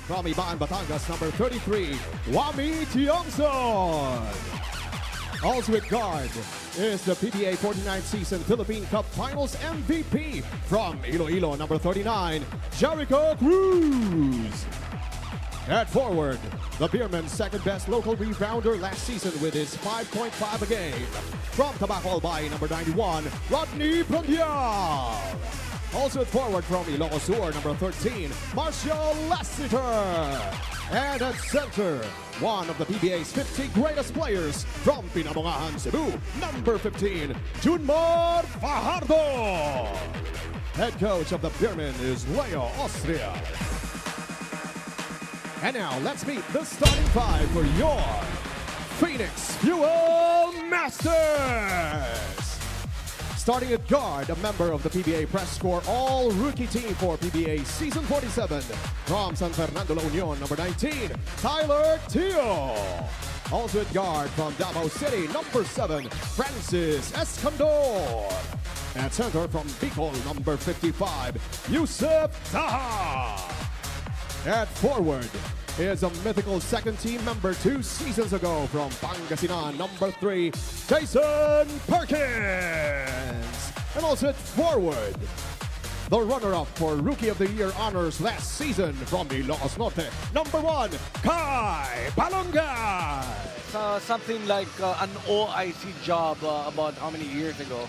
From Ibaan, Batangas, number 33, Wami Tiongson. Also at guard is the PBA 49th season Philippine Cup Finals MVP from Iloilo, number 39, Jericho Cruz. At forward, the Beermen's second best local rebounder last season with his 5.5 a game. From Tabaco Albay, number 91, Rodney Prandial. Also at forward from Ilocos Sur, number 13, Marcial Lassiter. And at center, one of the PBA's 50 greatest players from Pinamungahan, Cebu, number 15, Junmar Fajardo. Head coach of the Beermen is Leo Austria. And now, let's meet the starting five for your Phoenix Fuel Masters. Starting at guard, a member of the PBA Press Corps All-Rookie Team for PBA Season 47. From San Fernando, La Union, number 19, Tyler Teo. Also at guard from Davao City, number 7, Francis Escandor. At center from Bicol, number 55, Yusef Taha. At forward is a mythical second team member 2 seasons ago from Pangasinan, number 3, Jason Perkins. And also at forward, the runner-up for Rookie of the Year honors last season from Ilocos Norte, number 1, Kai Palongay. Something like an OIC job about how many years ago?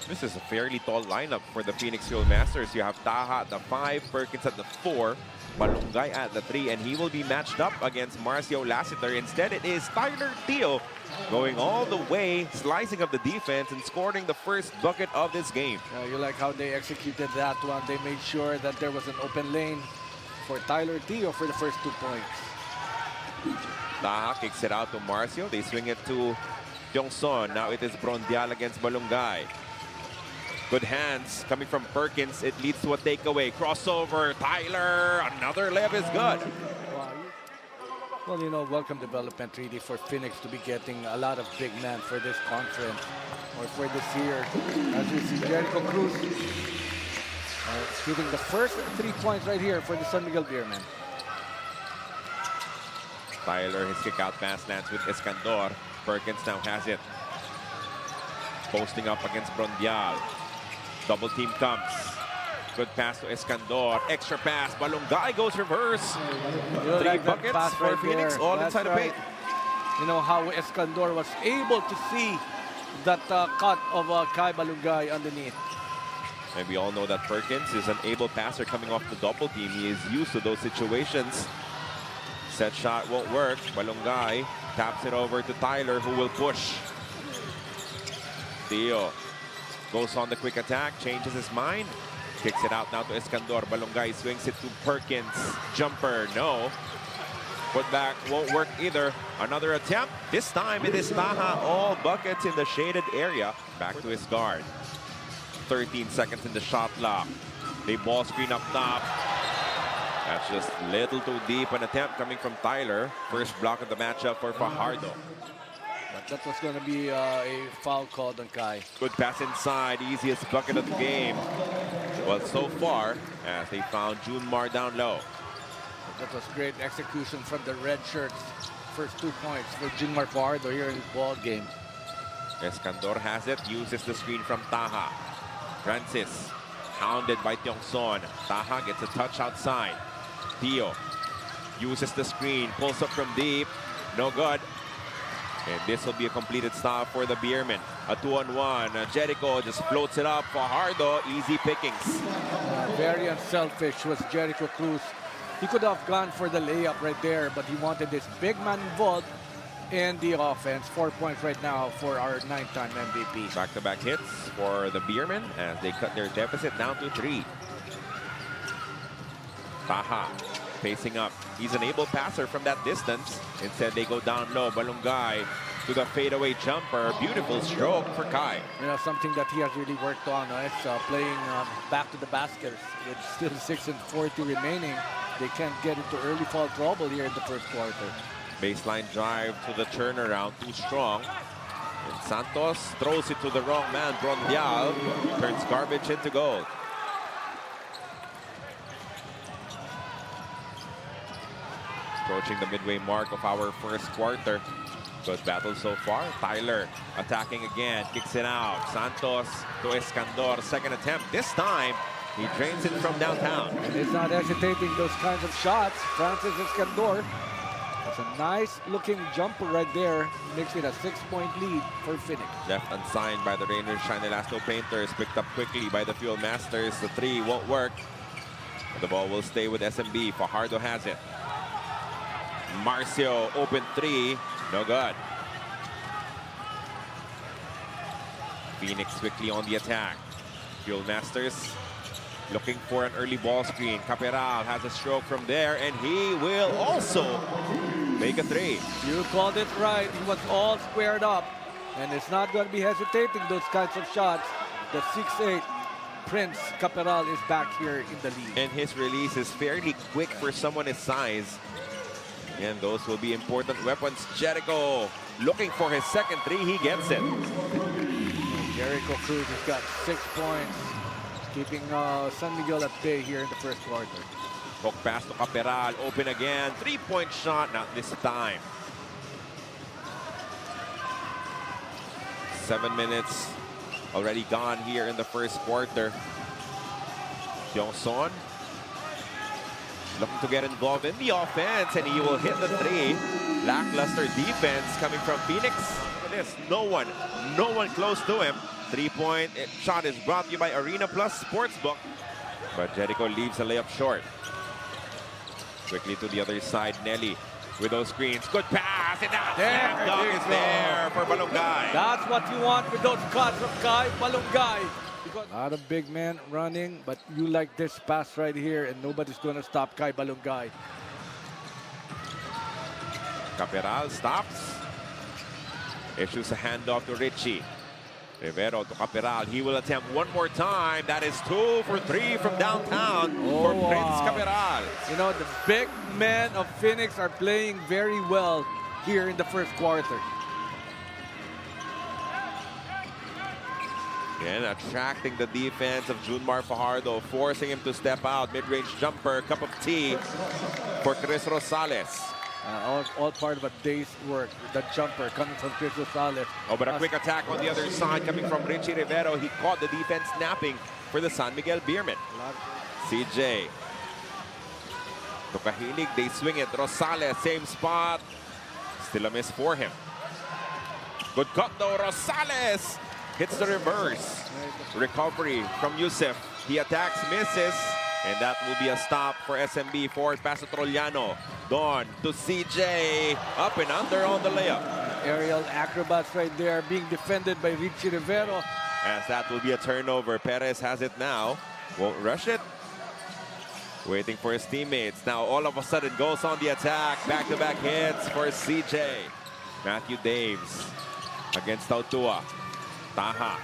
This is a fairly tall lineup for the Phoenix Fuel Masters. You have Taha at the 5, Perkins at the 4, Balungay at the 3, and he will be matched up against Marcio Lassiter. Instead, it is Tyler Teo going all the way, slicing up the defense and scoring the first bucket of this game. You like how they executed that one. They made sure that there was an open lane for Tyler Teo for the first 2 points. Taha kicks it out to Marcio. They swing it to Tiongson. Now it is Brondial against Balungay. Good hands coming from Perkins. It leads to a takeaway. Crossover. Tyler. Another layup is good. Well, you know, welcome development really for Phoenix to be getting a lot of big men for this conference or for this year. As we see Jericho Cruz shooting the first 3 points right here for the San Miguel Beermen. Tyler, his kick out pass lands with Escandor. Perkins now has it. Posting up against Brondial. Double team comes. Good pass to Escandor. Extra pass. Balungay goes reverse. 3 buckets for Phoenix, all That's inside the right. paint. You know how Escandor was able to see that cut of Kai Balungay underneath. And we all know that Perkins is an able passer coming off the double team. He is used to those situations. Set shot won't work. Balungay taps it over to Tyler, who will push. Teo goes on the quick attack, changes his mind, kicks it out now to Escandor. Balungay swings it to Perkins. Jumper, no. Put back won't work either. Another attempt. This time it is Taha. All buckets in the shaded area. Back to his guard. 13 seconds in the shot clock. They ball screen up top. That's just a little too deep. An attempt coming from Tyler. First block of the matchup for Fajardo. That was going to be a foul called on Kai. Good pass inside, easiest bucket of the game. Well, so far, as they found Junmar down low. That was great execution from the red shirts. First 2 points for Junmar Fajardo here in this ball game. Escandor has it, uses the screen from Taha. Francis, hounded by Tiongson. Taha gets a touch outside. Teo uses the screen, pulls up from deep. No good. And this will be a completed stop for the Beermen. A 2-on-1. Jericho just floats it up. Fajardo, easy pickings. Very unselfish was Jericho Cruz. He could have gone for the layup right there, but he wanted this big man involved in the offense. 4 points right now for our 9-time MVP. Back-to-back hits for the Beermen as they cut their deficit down to 3. Taha facing up. He's an able passer from that distance. Instead, they go down low. Balungay to the fadeaway jumper. Beautiful stroke for Kai. You know, something that he has really worked on is playing back to the basket. With still 6:40 remaining, they can't get into early foul trouble here in the first quarter. Baseline drive to the turnaround, too strong. And Santos throws it to the wrong man. Brondial turns garbage into gold. Approaching the midway mark of our first quarter. Good battle so far. Tyler attacking again, kicks it out. Santos to Escandor, second attempt. This time, he drains it from downtown. And he's not hesitating those kinds of shots. Francis Escandor. That's a nice looking jumper right there. Makes it a 6-point lead for Phoenix. Left unsigned by the Rangers. Shine Elasto Painters, picked up quickly by the Fuel Masters. The three won't work. The ball will stay with SMB. Fajardo has it. Marcio, open three. No good. Phoenix quickly on the attack. Fuel Masters looking for an early ball screen. Caperal has a stroke from there, and he will also make a three. You called it right. He was all squared up. And it's not going to be hesitating those kinds of shots. The 6'8" Prince Caperal is back here in the lead. And his release is fairly quick for someone his size. And those will be important weapons. Jericho looking for his second three. He gets it. Jericho Cruz has got 6 points. Keeping San Miguel at bay here in the first quarter. Hook pass to Caperal. Open again. 3-point shot. Not this time. 7 minutes already gone here in the first quarter. Johnson looking to get involved in the offense, and he will hit the three. Lackluster defense coming from Phoenix. Look at this. No one close to him. 3-point shot is brought to you by Arena Plus Sportsbook. But Jericho leaves a layup short. Quickly to the other side, Nelly with those screens. Good pass, and that slam dunk is there for Balungay. That's what you want with those cuts from Kai Balungay. Because a lot of big men running, but you like this pass right here, and nobody's going to stop Kai Balungay. Caperal stops. Issues a handoff to Richie. Rivero to Caperal. He will attempt one more time. That is 2 for 3 from downtown for Prince Caperal. You know, the big men of Phoenix are playing very well here in the first quarter. And attracting the defense of Junmar Fajardo, forcing him to step out. Mid-range jumper, cup of tea for Chris Rosales. All part of a day's work. The jumper coming from Chris Rosales. Oh, but a quick attack on the other side coming from Richie Rivero. He caught the defense napping for the San Miguel Beermen. CJ. To Kahilig, they swing it. Rosales, same spot. Still a miss for him. Good cut though, Rosales. Hits the reverse. Recovery from Yusef. He attacks, misses. And that will be a stop for SMB. Forward pass to Trollano. Don to CJ. Up and under on the layup. Aerial acrobats right there being defended by Richie Rivero. As that will be a turnover. Perez has it now. Won't rush it. Waiting for his teammates. Now all of a sudden goes on the attack. Back-to-back hits for CJ. Matthew Daves against Tautua. Taha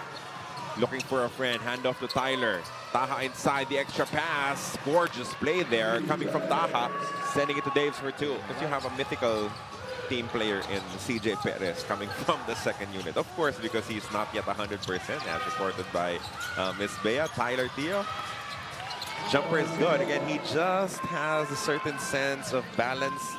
looking for a friend. Handoff to Tyler. Taha inside the extra pass. Gorgeous play there coming from Taha. Sending it to Daves for 2. But you have a mythical team player in CJ Perez coming from the second unit. Of course, because he's not yet 100% as reported by Miss Bea. Tyler Teo. Jumper is good. Again, he just has a certain sense of balance.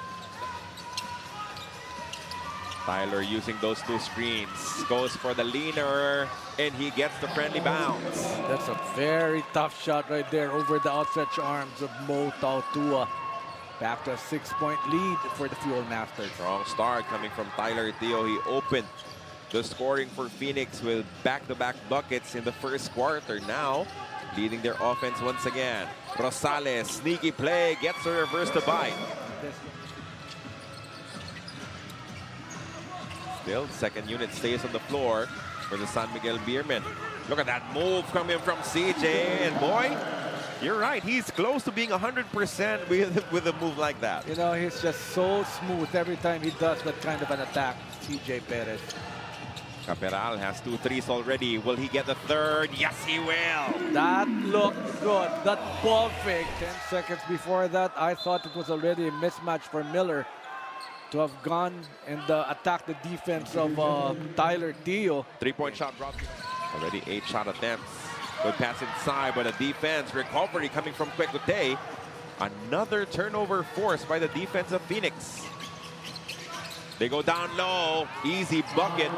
Tyler using those 2 screens. Goes for the leaner, and he gets the friendly bounce. That's a very tough shot right there over the outstretched arms of Mo Tautua. Back to a 6-point lead for the Fuel Masters. Strong start coming from Tyler Teo. He opened the scoring for Phoenix with back-to-back buckets in the first quarter. Now, leading their offense once again. Rosales, sneaky play, gets the reverse to bite. Still, second unit stays on the floor for the San Miguel Beermen. Look at that move coming from CJ, and boy, you're right, he's close to being 100% with a move like that. You know, he's just so smooth every time he does that kind of an attack, CJ Perez. Caperal has 2 threes already. Will he get the third? Yes, he will. That looked good. That ball fake 10 seconds before that, I thought it was already a mismatch for Miller to have gone and attacked the defense of Tyler Teo. 3-point shot brought. Already 8 shot attempts. Good pass inside, but a defense recovery coming from Kwekutay. Another turnover forced by the defense of Phoenix. They go down low. Easy bucket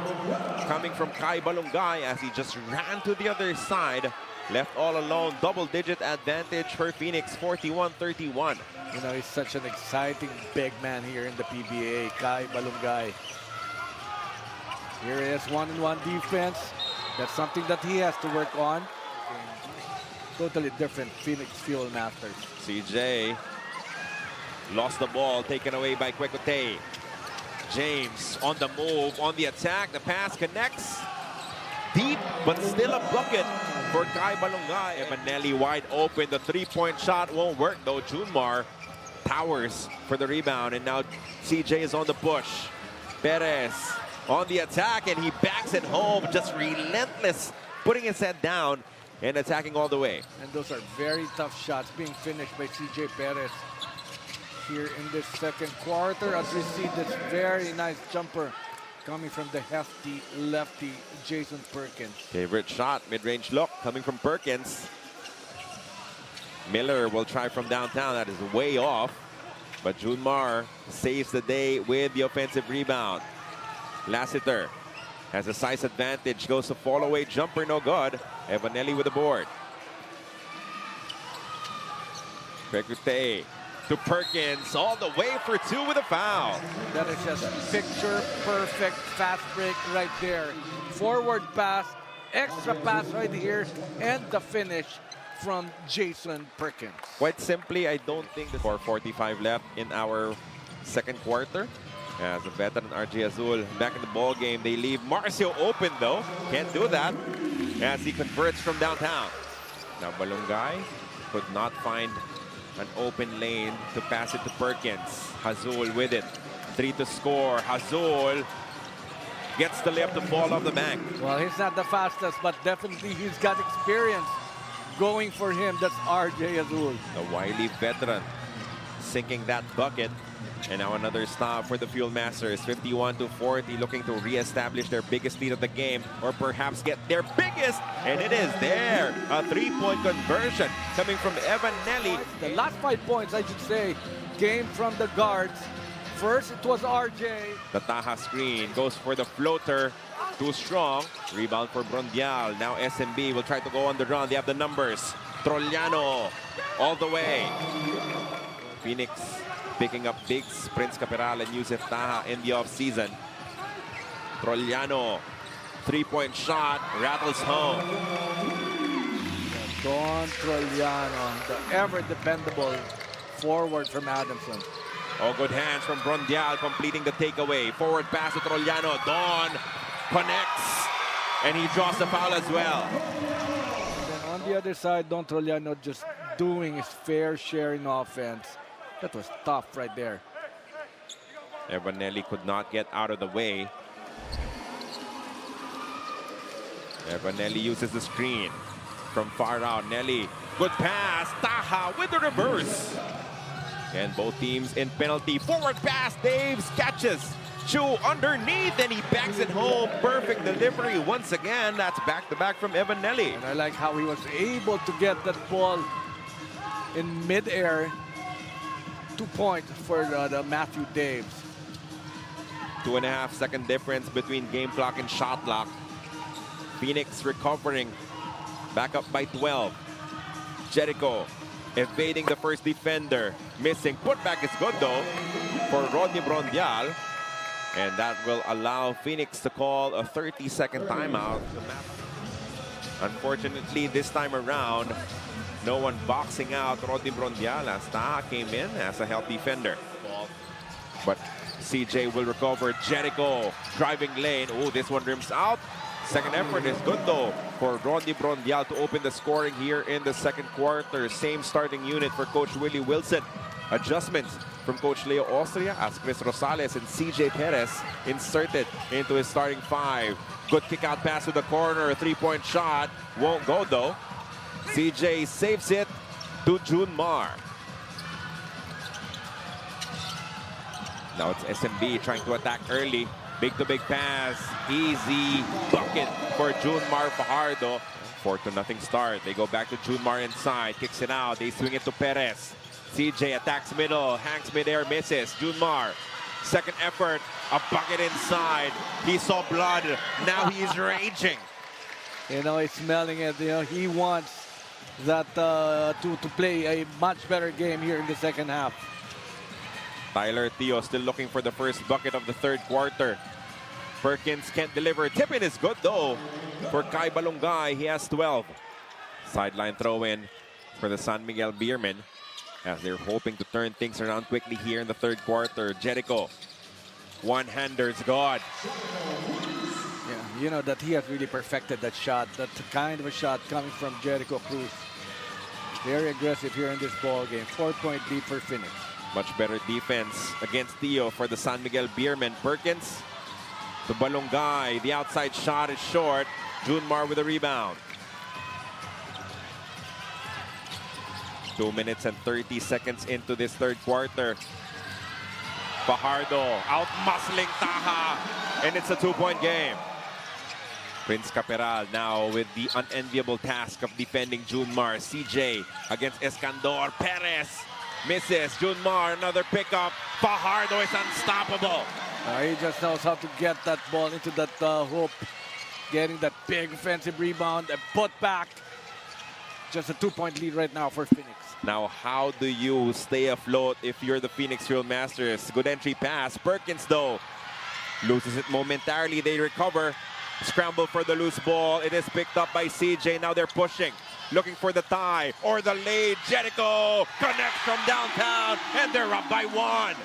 coming from Kai Balungay as he just ran to the other side. Left all alone. Double-digit advantage for Phoenix, 41-31. You know, he's such an exciting big man here in the PBA, Kai Balungay. Here is one-on-one defense. That's something that he has to work on. Totally different Phoenix Fuel Masters. CJ lost the ball, taken away by Kwekutey. James on the move, on the attack. The pass connects. Deep, but still a bucket for Kai Balungay. Evanelli wide open. The three-point shot won't work, though. Junmar towers for the rebound, and now CJ is on the push. Perez on the attack, and he backs it home. Just relentless, putting his head down and attacking all the way. And those are very tough shots being finished by CJ Perez here in this second quarter as we see this very nice jumper coming from the hefty lefty Jason Perkins. Favorite shot, mid-range look coming from Perkins. Miller will try from downtown. That is way off. But Junmar saves the day with the offensive rebound. Lassiter has a size advantage. Goes to fall away jumper, no good. Evanelli with the board. Kwekutey to Perkins, all the way for two with a foul. That is just picture perfect fast break right there. Forward pass, extra pass right here, and the finish from Jason Perkins. Quite simply, I don't think the 4:45 left in our second quarter. As a veteran RJ Azul back in the ball game, they leave Marcio open though. Can't do that as he converts from downtown. Now Balungay could not find an open lane to pass it to Perkins. Azul with it. 3 to score. Azul gets the layup to fall off the bank. Well, he's not the fastest, but definitely he's got experience going for him. That's RJ Azul. The wily veteran sinking that bucket. And now another stop for the Fuel Masters. 51-40, looking to re-establish their biggest lead of the game, or perhaps get their biggest, and it is there. A three-point conversion coming from Evanelli. The last 5 points, I should say, came from the guards. First, it was RJ. The Taha screen goes for the floater. Too strong. Rebound for Brondial. Now SMB will try to go on the run. They have the numbers. Trollano all the way. Phoenix picking up bigs, Prince Caperal and Yusef Taha in the offseason. Trollano, three-point shot, rattles home. Don Trollano, the ever-dependable forward from Adamson. Oh, good hands from Brondial, completing the takeaway. Forward pass to Trollano. Don connects, and he draws the foul as well. And then on the other side, Don Trollano just doing his fair share in offense. That was tough right there. Evanelli could not get out of the way. Evanelli uses the screen from far out. Nelly, good pass. Taha with the reverse. And both teams in penalty. Forward pass. Daves catches. Chu underneath, and he backs it home. Perfect delivery once again. That's back-to-back from Evanelli. And I like how he was able to get that ball in midair. 2 points for the Matthew Daves. 2.5 second difference between game clock and shot clock. Phoenix recovering. Back up by 12. Jericho evading the first defender. Missing. Putback is good though for Rodney Brondial. And that will allow Phoenix to call a 30-second timeout. Unfortunately, this time around, no one boxing out Rodney Brondial as Taha came in as a healthy defender. But CJ will recover. Jericho driving lane. Oh, this one rims out. Second effort is good though for Rodney Brondial to open the scoring here in the second quarter. Same starting unit for Coach Willie Wilson. Adjustments from Coach Leo Austria as Chris Rosales and CJ Perez inserted into his starting five. Good kick out pass to the corner. 3-point shot. Won't go though. CJ saves it to Junmar. Now it's SMB trying to attack early. Big-to-big pass. Easy bucket for Junmar Fajardo. 4-0 start. They go back to Junmar inside. Kicks it out. They swing it to Perez. CJ attacks middle, hangs midair, misses. Junmar, second effort, a bucket inside. He saw blood, now he's raging. You know, he's smelling it. You know, he wants that to play a much better game here in the second half. Tyler Teo still looking for the first bucket of the third quarter. Perkins can't deliver. Tip-in is good though for Kai Balungay. He has 12. Sideline throw-in for the San Miguel Beermen as they're hoping to turn things around quickly here in the third quarter. Jericho, one-hander's God. Yeah, you know that he has really perfected that shot. That kind of a shot coming from Jericho Cruz. Very aggressive here in this ball game. 4-point lead for Phoenix. Much better defense against Theo for the San Miguel Beermen. Perkins to Balungay. The outside shot is short. Junmar with a rebound. 2 minutes and 30 seconds into this third quarter. Fajardo out-muscling Taha, and it's a 2-point game. Prince Caperal now with the unenviable task of defending Junmar. CJ against Escandor. Perez misses. Junmar, another pickup. Fajardo is unstoppable. He just knows how to get that ball into that hoop. Getting that big offensive rebound and put back. Just a 2-point lead right now for Phoenix. Now, how do you stay afloat if you're the Phoenix Fuel Masters? Good entry pass. Perkins, though, loses it momentarily. They recover. Scramble for the loose ball. It is picked up by CJ. Now they're pushing. Looking for the tie or the lead. Jericho connects from downtown, and they're up by 1.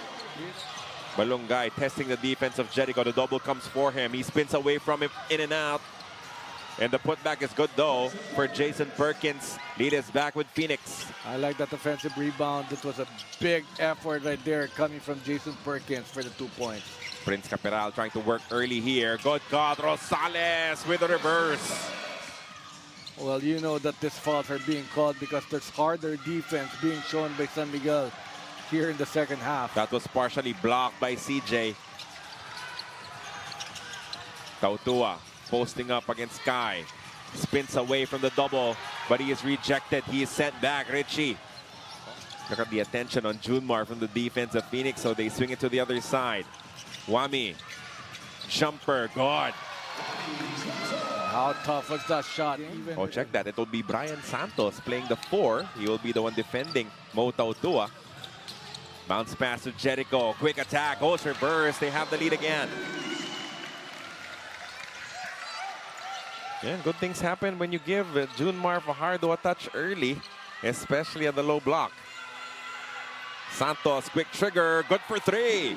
Balungay testing the defense of Jericho. The double comes for him. He spins away from him, in and out. And the putback is good, though, for Jason Perkins. Lead is back with Phoenix. I like that offensive rebound. It was a big effort right there coming from Jason Perkins for the 2 points. Prince Caperal trying to work early here. Good God, Rosales with a reverse. Well, you know that these fouls are being called because there's harder defense being shown by San Miguel here in the second half. That was partially blocked by CJ. Tautua posting up against Kai. Spins away from the double, but he is rejected. He is sent back. Richie. Look at the attention on Junmar from the defense of Phoenix, so they swing it to the other side. Wami. Jumper. God. How tough was that shot? Oh, check that. It will be Brian Santos playing the 4. He will be the one defending Mo Tautua. Bounce pass to Jericho. Quick attack. Goes reverse. They have the lead again. Yeah, good things happen when you give Junmar Fajardo a touch early, especially at the low block. Santos, quick trigger. Good for 3.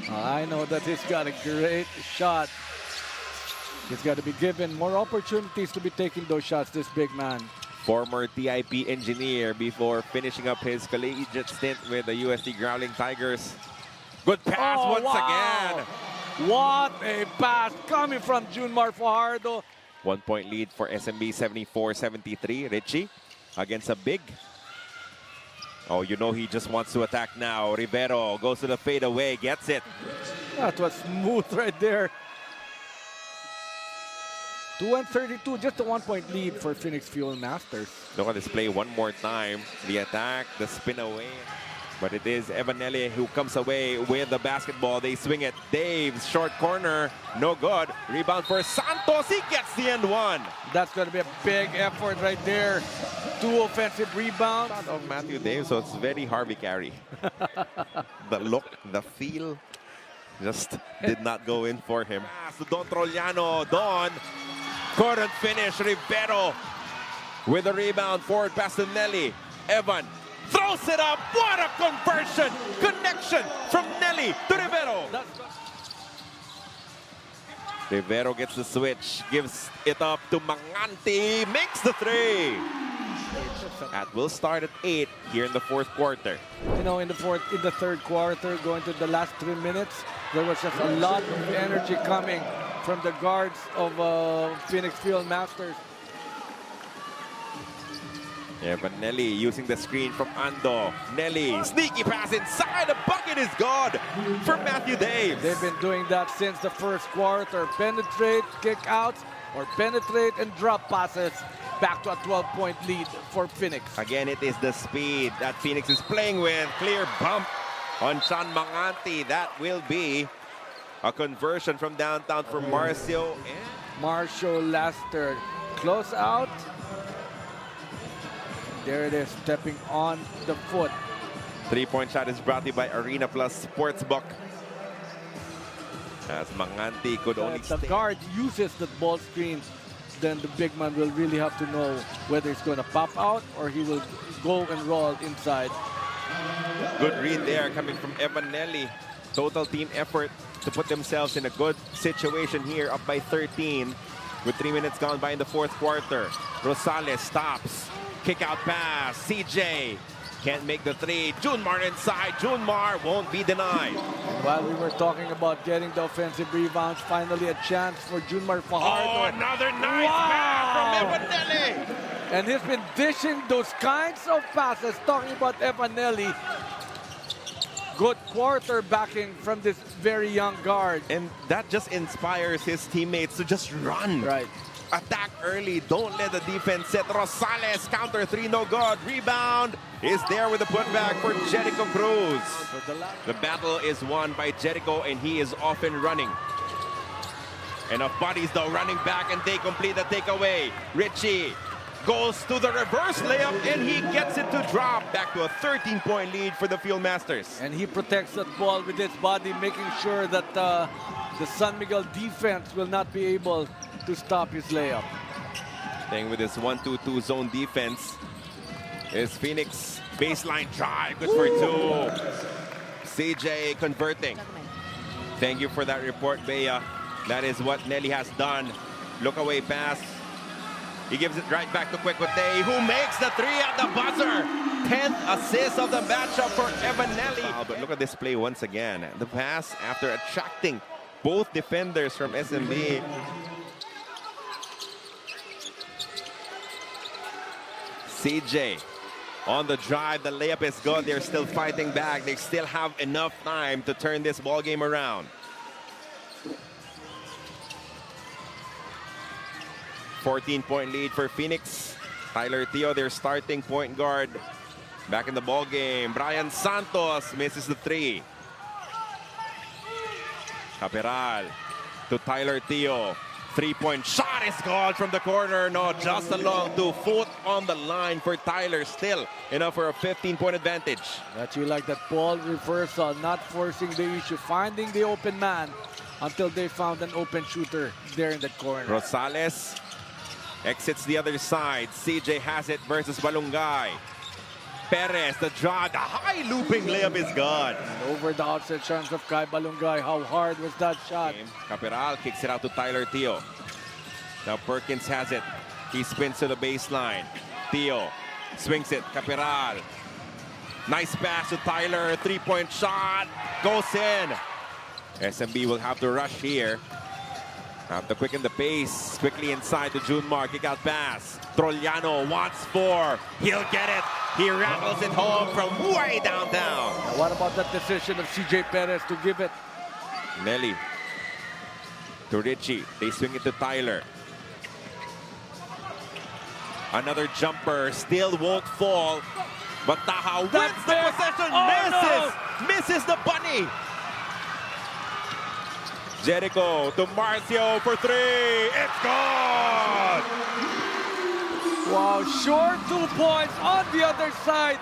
I know that he's got a great shot. He's got to be given more opportunities to be taking those shots, this big man. Former TIP engineer before finishing up his collegiate stint with the USD Growling Tigers. Good pass once again. What a pass coming from Junmar Fajardo. 1 point lead for SMB 74-73. Richie against a big. Oh, you know he just wants to attack now. Rivero goes to the fadeaway, gets it. That was smooth right there. 2-32, just a 1 point lead for Phoenix Fuel Masters. Look at this play one more time. The attack, the spin away. But it is Evanelli who comes away with the basketball. They swing it. Dave's short corner, no good. Rebound for Santos. He gets the end one. That's going to be a big effort right there. 2 offensive rebounds. Of Matthew Dave, so it's very Harvey Carey. The look, the feel, just did not go in for him. Pass to Don Trollano. Don couldn't finish. Rivero with a rebound. Forward pass to Nelly. Evan throws it up. What a conversion. Connection from Nelly to Rivero. Rivero gets the switch. Gives it up to Manganti. Makes the 3. That will start at 8 here in the fourth quarter. You know, in the third quarter, going to the last 3 minutes, there was just a lot of energy coming from the guards of Phoenix Field Masters. Yeah, but Nelly using the screen from Ando. Nelly, sneaky pass inside. The bucket is good for Matthew Daves. They've been doing that since the first quarter. Penetrate, kick out, or penetrate and drop passes. back to a 12-point lead for Phoenix. Again, it is the speed that Phoenix is playing with. Clear bump on Sean Manganti. That will be a conversion from downtown for Marcio. Marcio Laster, close out. There it is, stepping on the foot. Three-point shot is brought to you by Arena Plus Sportsbook. As Manganti could only If the stay. guard uses the ball screen, then the big man will really have to know whether it's going to pop out or he will go and roll inside. Good read there coming from Evanelli. Total team effort to put themselves in a good situation here, up by 13 with 3 minutes gone by in the fourth quarter. Rosales stops. Kick out pass. CJ can't make the three. Junmar inside. Junmar won't be denied. While we were talking about getting the offensive rebounds, finally a chance for Junmar Fajardo. Oh, another nice pass from Evanelli. And he's been dishing those kinds of passes. Talking about Evanelli. Good quarterbacking from this very young guard. And that just inspires his teammates to just run. Right. Attack early. Don't let the defense set. Rosales, counter three, no good. Rebound is there with the putback for Jericho Cruz. The battle is won by Jericho, and he is off and running. Enough bodies, though, running back, and they complete the takeaway. Richie goes to the reverse layup, and he gets it to drop. Back to a 13-point lead for the Fieldmasters. And he protects that ball with his body, making sure that the San Miguel defense will not be able to stop his layup. Staying with this 1-2-2 zone defense is Phoenix. Baseline drive, good for two. CJ converting. Thank you for that report, Bea. That is what Nelly has done. Look away pass. He gives it right back to Kwekotei, who makes the three at the buzzer. 10th assist of the matchup for Evanelli. But look at this play once again. The pass after attracting both defenders from SMB. CJ on the drive. The layup is good. They're still fighting back. They still have enough time to turn this ball game around. 14-point lead for Phoenix. Tyler Teo, their starting point guard, back in the ball game. Brian Santos misses the three. Caperal to Tyler Teo. Three-point shot is called from the corner. No, just along 2 foot on the line for Tyler. Still enough for a 15-point advantage. That you like that ball reversal, not forcing the issue, finding the open man until they found an open shooter there in the corner. Rosales exits the other side. CJ has it versus Balungay. Perez, the draw, the high looping layup is good. And over the outside chance of Kai Balungay. How hard was that shot? Caperal kicks it out to Tyler Teo. Now Perkins has it. He spins to the baseline. Teo swings it. Caperal. Nice pass to Tyler. Three-point shot. Goes in. SMB will have to rush here. Have to quicken the pace. Quickly inside to Junmar. Kick out pass. Trollano wants 4. He'll get it. He rattles it home from way downtown. Now what about that decision of CJ Perez to give it? Nelly to Richie. They swing it to Tyler. Another jumper. Still won't fall. But Taha wins the possession. Misses the bunny. Jericho to Marcio for 3. It's gone! Wow, short 2 points on the other side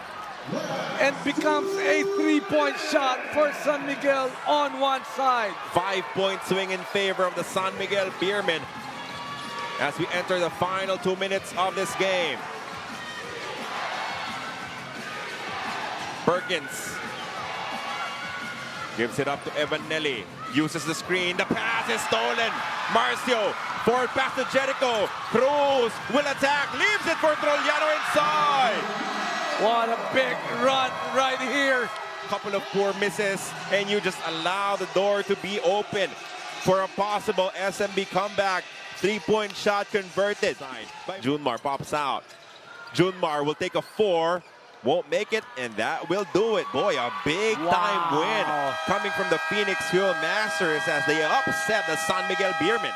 and becomes a 3-point shot for San Miguel on one side. 5-point swing in favor of the San Miguel Beermen as we enter the final 2 minutes of this game. Perkins gives it up to Evanelli. Uses the screen. The pass is stolen. Marcio. Forward pass to Jericho. Cruz will attack. Leaves it for Trollano inside. What a big run right here. Couple of poor misses, and you just allow the door to be open for a possible SMB comeback. 3-point shot converted. Junmar pops out. Junmar will take a 4. Won't make it, and that will do it. Boy, a big-time win coming from the Phoenix Fieldmasters as they upset the San Miguel Beermen.